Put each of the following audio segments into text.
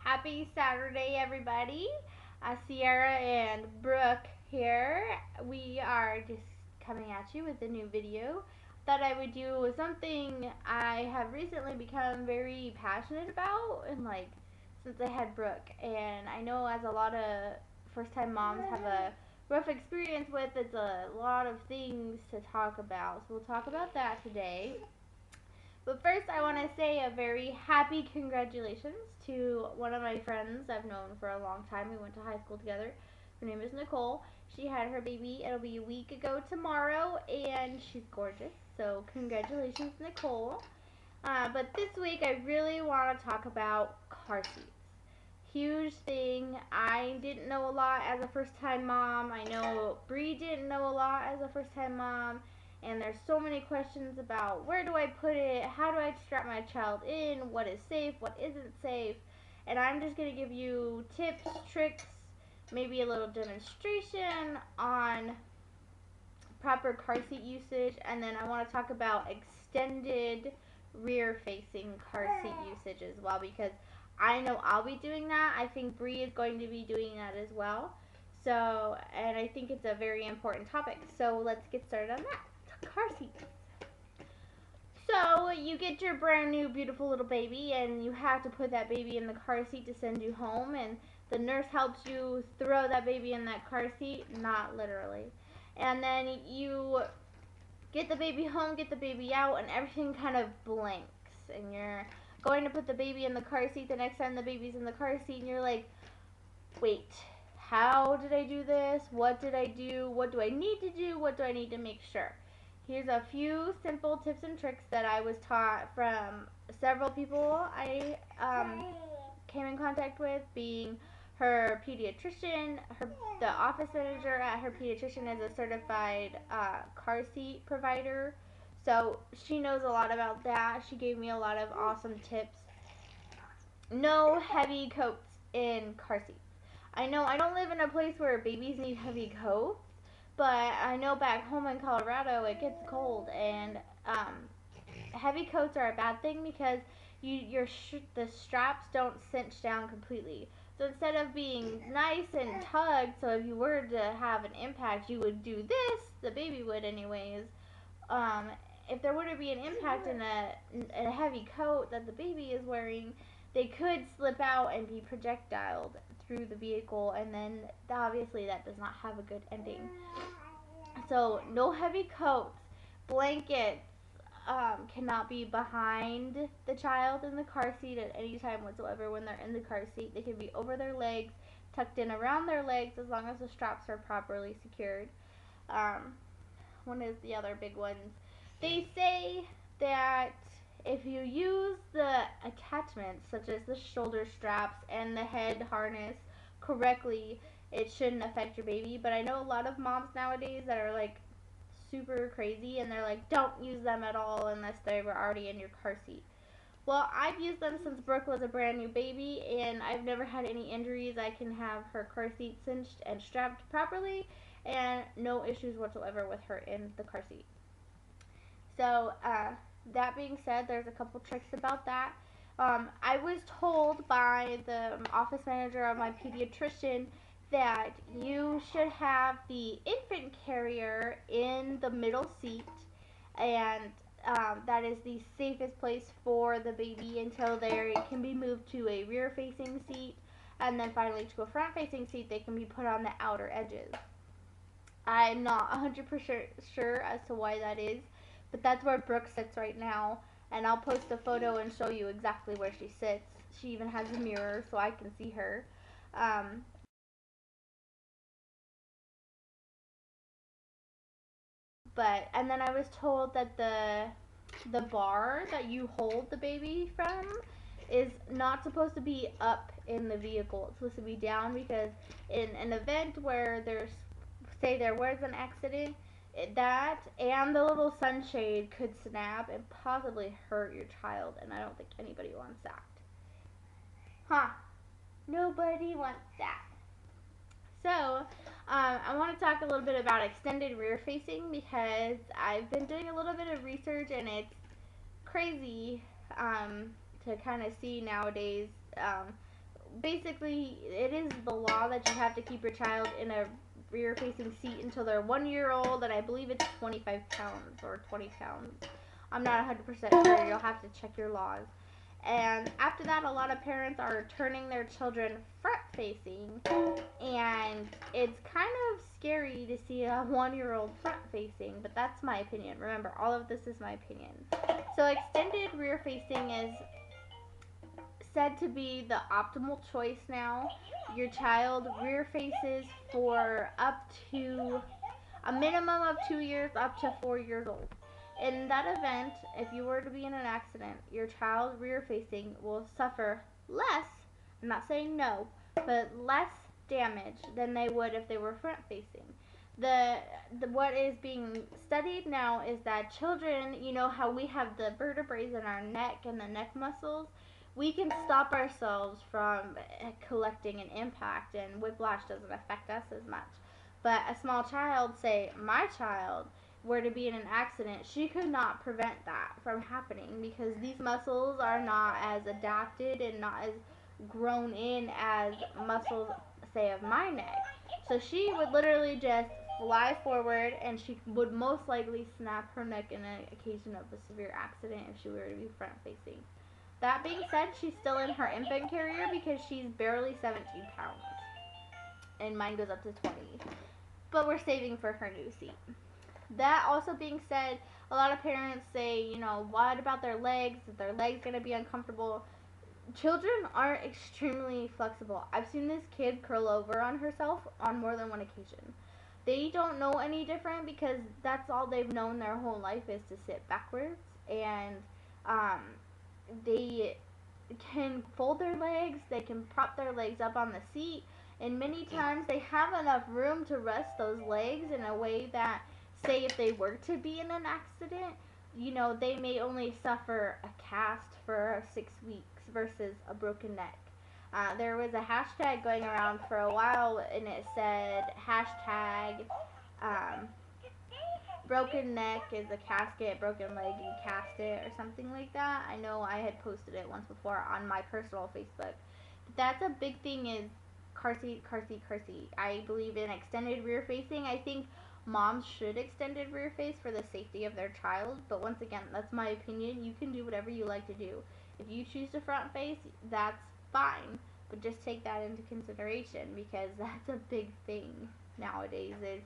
Happy Saturday, everybody. Sierra and Brooke here. We are just coming at you with a new video. Thought I would do something I have recently become very passionate about, and since I had Brooke. And I know, as a lot of first time moms have a rough experience with, it's a lot of things to talk about. So we'll talk about that today. But first, I want to say a very happy congratulations to one of my friends I've known for a long time. We went to high school together. Her name is Nicole. She had her baby. It'll be a week ago tomorrow, and she's gorgeous. So, congratulations, Nicole. But this week, I really want to talk about car seats. Huge thing. I didn't know a lot as a first time mom. I know Bree didn't know a lot as a first time mom. And there's so many questions about where do I put it, how do I strap my child in, what is safe, what isn't safe. And I'm just going to give you tips, tricks, maybe a little demonstration on proper car seat usage. And then I want to talk about extended rear facing car seat usage as well, because I know I'll be doing that. I think Bree is going to be doing that as well. So, and I think it's a very important topic. So let's get started on that. Car seats. So you get your brand new beautiful little baby, and you have to put that baby in the car seat to send you home, and the nurse helps you throw that baby in that car seat, not literally. And then you get the baby home, get the baby out, and everything kind of blanks. And you're going to put the baby in the car seat the next time the baby's in the car seat, and you're like, wait, how did I do this? What did I do? What do I need to do? What do I need to make sure? Here's a few simple tips and tricks that I was taught from several people I came in contact with, being her pediatrician, the office manager at her pediatrician is a certified car seat provider. So she knows a lot about that. She gave me a lot of awesome tips. No heavy coats in car seats. I know I don't live in a place where babies need heavy coats, but I know back home in Colorado it gets cold, and heavy coats are a bad thing because the straps don't cinch down completely. So instead of being nice and tugged, so if you were to have an impact, you would do this. The baby would, anyways. Um, if there were to be an impact in a heavy coat that the baby is wearing, they could slip out and be projectiled through the vehicle, and then obviously that does not have a good ending. So no heavy coats, blankets cannot be behind the child in the car seat at any time whatsoever when they're in the car seat. They can be over their legs, tucked in around their legs, as long as the straps are properly secured. Um, one is the other big ones. They say that if you use the attachments, such as the shoulder straps and the head harness, correctly, it shouldn't affect your baby. But I know a lot of moms nowadays that are like super crazy, and they're like, don't use them at all unless they were already in your car seat. Well, I've used them since Brooke was a brand new baby, and I've never had any injuries. I can have her car seat cinched and strapped properly, and no issues whatsoever with her in the car seat. So, that being said, there's a couple tricks about that. I was told by the office manager of my pediatrician that you should have the infant carrier in the middle seat, and that is the safest place for the baby until they can be moved to a rear facing seat, and then finally to a front facing seat. They can be put on the outer edges. I'm not 100% sure as to why that is, but that's where Brooke sits right now, and I'll post a photo and show you exactly where she sits. She even has a mirror so I can see her. Um, and then I was told that the bar that you hold the baby from is not supposed to be up in the vehicle. It's supposed to be down, because in an event where say there was an accident, that and the little sunshade could snap and possibly hurt your child, and I don't think anybody wants that. Huh? Nobody wants that. So, I want to talk a little bit about extended rear facing, because I've been doing a little bit of research, and it's crazy to kind of see nowadays basically, it is the law that you have to keep your child in a rear-facing seat until they're 1 year old, and I believe it's 25 pounds or 20 pounds. I'm not 100% sure. You'll have to check your laws. And after that, a lot of parents are turning their children front-facing, and it's kind of scary to see a 1 year old front-facing, but that's my opinion. Remember, all of this is my opinion. So extended rear-facing is said to be the optimal choice now. Your child rear faces for up to a minimum of 2 years, up to 4 years old. In that event, if you were to be in an accident, your child rear facing will suffer less, I'm not saying no, but less damage than they would if they were front facing. What is being studied now is that children, you know how we have the vertebrae in our neck and the neck muscles, we can stop ourselves from collecting an impact, and whiplash doesn't affect us as much. But a small child, say my child, were to be in an accident, she could not prevent that from happening because these muscles are not as adapted and not as grown in as muscles, say, of my neck. So she would literally just fly forward, and she would most likely snap her neck in an occasion of a severe accident if she were to be front facing. That being said, she's still in her infant carrier because she's barely 17 pounds. And mine goes up to 20. But we're saving for her new seat. That also being said, a lot of parents say, you know, what about their legs? Is their legs going to be uncomfortable? Children are extremely flexible. I've seen this kid curl over on herself on more than one occasion. They don't know any different because that's all they've known their whole life is to sit backwards. And um, they can fold their legs, they can prop their legs up on the seat, and many times they have enough room to rest those legs in a way that, say, if they were to be in an accident, you know, they may only suffer a cast for 6 weeks versus a broken neck. There was a hashtag going around for a while, and it said hashtag um, broken neck is a casket, broken leg you cast it, or something like that. I know I had posted it once before on my personal Facebook. But that's a big thing is car seat, car seat, car seat. I believe in extended rear facing. I think moms should extended rear face for the safety of their child, but once again, that's my opinion. You can do whatever you like to do. If you choose to front face, that's fine, but just take that into consideration because that's a big thing nowadays is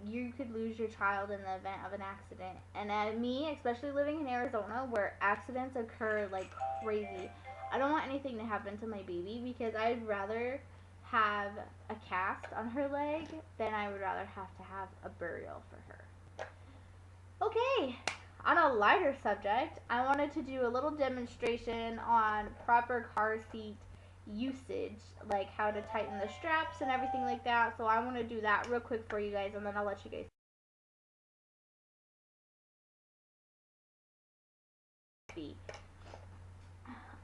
you could lose your child in the event of an accident. And me, especially living in Arizona where accidents occur like crazy, I don't want anything to happen to my baby because I'd rather have a cast on her leg than I would rather have to have a burial for her. Okay, on a lighter subject, I wanted to do a little demonstration on proper car seat usage, like how to tighten the straps and everything like that. So I want to do that real quick for you guys, and then I'll let you guys speak.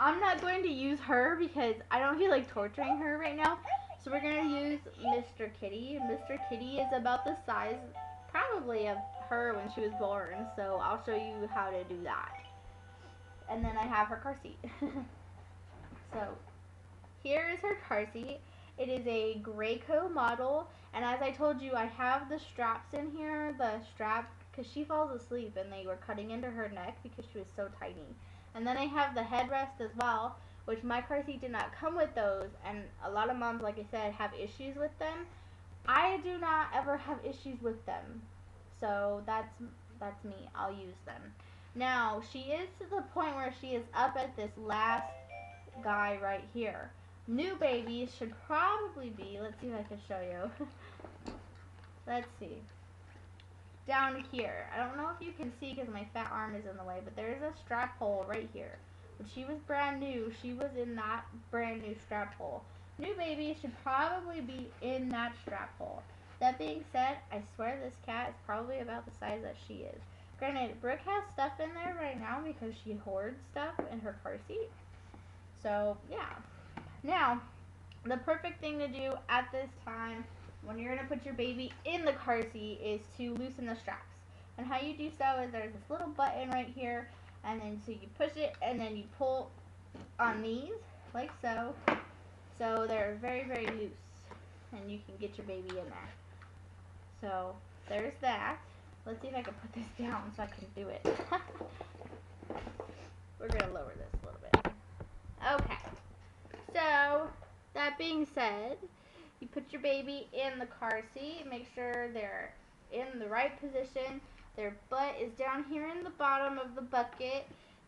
I'm not going to use her because I don't feel like torturing her right now. So we're going to use Mr. Kitty. Mr. Kitty is about the size probably of her when she was born. So I'll show you how to do that. And then I have her car seat. So here is her car seat. It is a Graco model, and as I told you, I have the straps in here, because she falls asleep and they were cutting into her neck because she was so tiny. And then I have the headrest as well, which my car seat did not come with those, and a lot of moms, like I said, have issues with them. I do not ever have issues with them, so that's me. I'll use them. Now, she is to the point where she is up at this last guy right here. New babies should probably be, let's see if I can show you. Let's see. Down here. I don't know if you can see because my fat arm is in the way, but there is a strap hole right here. When she was brand new, she was in that brand new strap hole. New babies should probably be in that strap hole. That being said, I swear this cat is probably about the size that she is. Granted, Brooke has stuff in there right now because she hoards stuff in her car seat. So, yeah. Now, the perfect thing to do at this time when you're going to put your baby in the car seat is to loosen the straps. And how you do so is there's this little button right here, and then so you push it and then you pull on these like so. So they're very, very loose, and you can get your baby in there. So there's that. Let's see if I can put this down so I can do it. We're going to lower this a little bit. Okay. So that being said, you put your baby in the car seat. Make sure they're in the right position. Their butt is down here in the bottom of the bucket.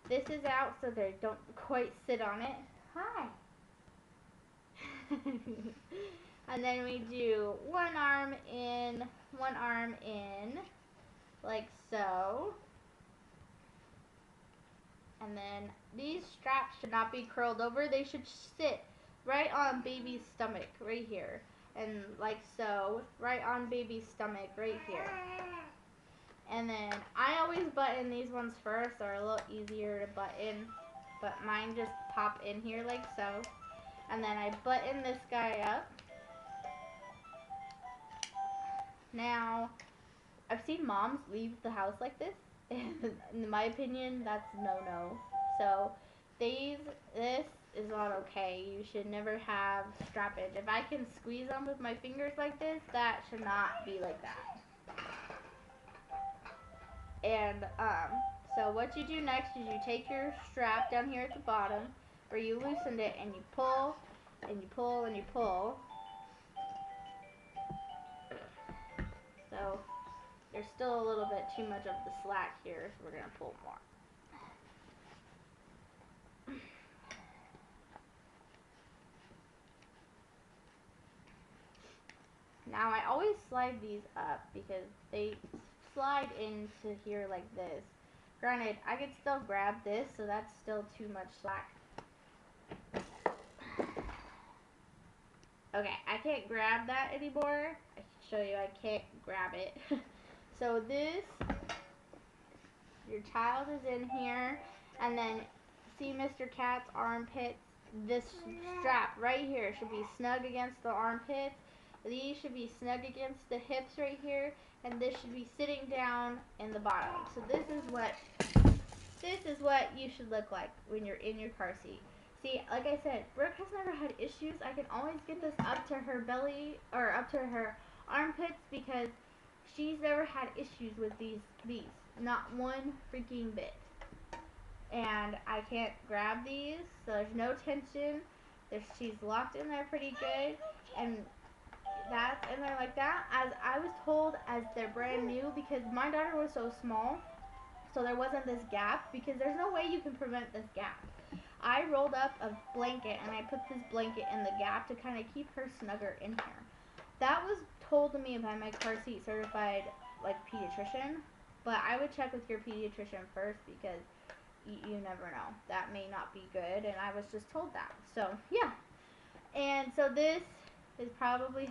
This is out so they don't quite sit on it. Hi. And then we do one arm in, like so. And then these straps should not be curled over. They should sit right on baby's stomach, right here. And like so, right on baby's stomach, right here. And then I always button these ones first. They're a little easier to button. But mine just pop in here like so. And then I button this guy up. Now, I've seen moms leave the house like this. In my opinion, that's no-no. So, this is not okay. You should never have strappage. If I can squeeze them with my fingers like this, that should not be like that. And, so what you do next is you take your strap down here at the bottom, where you loosened it, and you pull, and you pull, and you pull. So, there's still a little bit too much of the slack here, so we're going to pull more. Now, I always slide these up because they slide into here like this. Granted, I could still grab this, so that's still too much slack. Okay, I can't grab that anymore. I can show you I can't grab it. So this, your child is in here, and then see Mr. Cat's armpits? This strap right here should be snug against the armpits. These should be snug against the hips right here, and this should be sitting down in the bottom. So this is what you should look like when you're in your car seat. See, like I said, Brooke has never had issues. I can always get this up to her belly, or up to her armpits, because she's never had issues with these. Not one freaking bit. And I can't grab these, so there's no tension. She's locked in there pretty good, and that's in there like that. As I was told, as they're brand new, because my daughter was so small, so there wasn't this gap, because there's no way you can prevent this gap. I rolled up a blanket, and I put this blanket in the gap to kind of keep her snugger in here. That was told to me by my car seat certified, like, pediatrician, but I would check with your pediatrician first, because you never know. That may not be good, and I was just told that. So, yeah. And so this is probably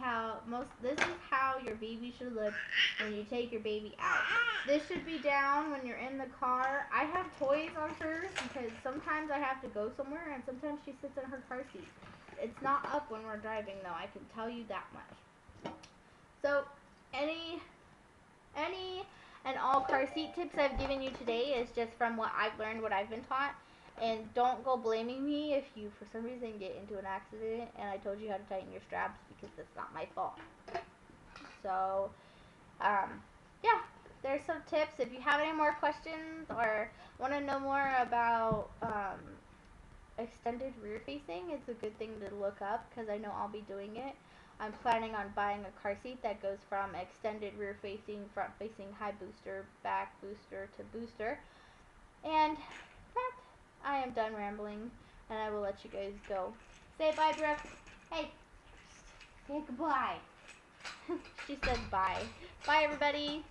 this is how your baby should look when you take your baby out. This should be down when you're in the car. I have toys on hers because sometimes I have to go somewhere, and sometimes she sits in her car seat. It's not up when we're driving, though. I can tell you that much. So, any and all car seat tips I've given you today is just from what I've learned, what I've been taught. And don't go blaming me if you, for some reason, get into an accident and I told you how to tighten your straps, because that's not my fault. So, yeah, there's some tips. If you have any more questions or want to know more about extended rear facing, it's a good thing to look up, because I know I'll be doing it. I'm planning on buying a car seat that goes from extended rear facing, front facing, high booster, back booster to booster. And that, I am done rambling, and I will let you guys go. Say bye, Brooke. Hey, say goodbye. She said bye. Bye, everybody.